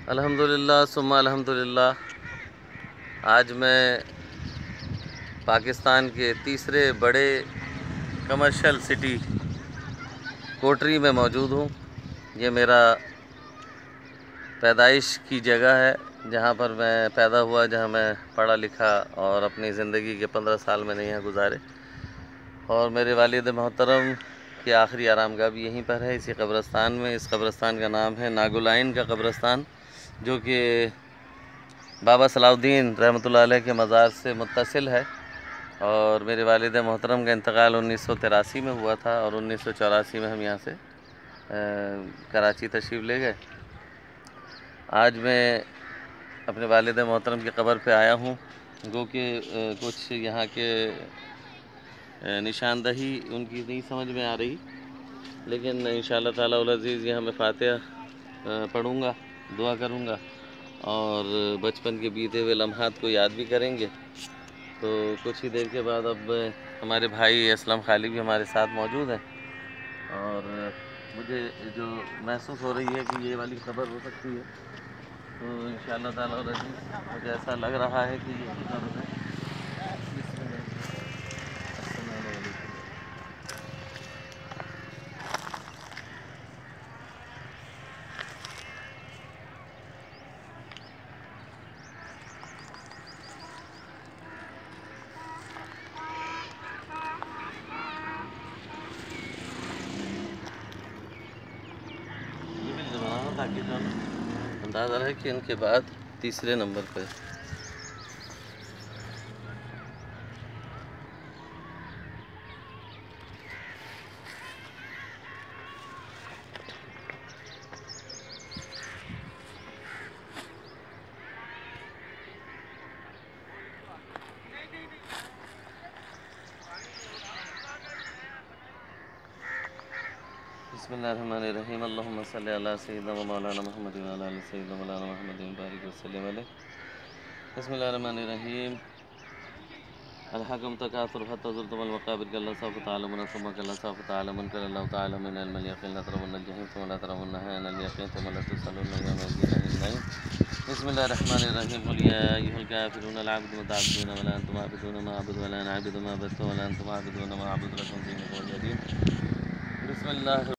अल्हम्दुलिल्लाह सुम्मा अल्हम्दुलिल्लाह। आज मैं पाकिस्तान के तीसरे बड़े कमर्शियल सिटी कोटरी में मौजूद हूँ। ये मेरा पैदाइश की जगह है, जहाँ पर मैं पैदा हुआ, जहाँ मैं पढ़ा लिखा और अपनी ज़िंदगी के 15 साल मैंने यहाँ गुजारे। और मेरे वालिद मोहतरम की आखिरी आरामगाह भी यहीं पर है, इसी कब्रिस्तान में। इस कब्रिस्तान का नाम है नागुलाइन का कब्रिस्तान, जो कि बाबा सलाउद्दीन रहमतुल्लाह अलैह के मज़ार से मुत्तसिल है। और मेरे वालिद मोहतरम का इंतकाल 1983 में हुआ था और 1984 में हम यहाँ से कराची तशरीफ़ ले गए। आज मैं अपने वालिद मोहतरम की कब्र पे आया हूँ, जो कि कुछ यहाँ के निशानदही उनकी नहीं समझ में आ रही, लेकिन इंशाअल्लाह ताला उल अज़ीज़ यहाँ मैं फ़ातिहा पढ़ूँगा, दुआ करूँगा और बचपन के बीते हुए लम्हात को याद भी करेंगे। तो कुछ ही देर के बाद अब हमारे भाई असलम खाली भी हमारे साथ मौजूद हैं और मुझे जो महसूस हो रही है कि ये वाली खबर हो सकती है, तो इंशाअल्लाह ताला और अज़ीज़ मुझे ऐसा लग रहा है कि ये खबर है। ताकि जो अंदाज़ा है कि इनके बाद तीसरे नंबर पर बिस्मिल्लाहिर्रहमानिर्रहीम। अल्लाहुम्मा सल्लि अला सय्यिदिना व मौलाना मुहम्मद व अला आलि सय्यिदिना मौलाना मुहम्मद व बारिक व सल्लिम अलैहि। बिस्मिल्लाहिर्रहमानिर्रहीम। अलहकुम तकासुर हत्ता ज़ुरतुमुल मक़ाबिर कल्ला सौफ तअलमुन सुम्मा कल्ला सौफ तअलमुन कल्ला तअलमुन इल्मल यक़ीन लतरवुन्नल जहीम सुम्मा लतरवुन्नहा ऐनल यक़ीन सुम्मा लतुसअलुन्ना यौमइज़िन अनिन नईम। बिस्मिल्लाहिर्रहमानिर्रहीम। क़ुल या अय्युहल काफ़िरूना ला अअबुदु मा तअबुदून व ला अंतुम आबिदून मा अअबुदु व ला अना आबिदु मा अबदतुम व ला अंतुम आबिदून मा अअबुदु लकुम दीनुकुम वलिय दीन। बिस्मिल्लाह।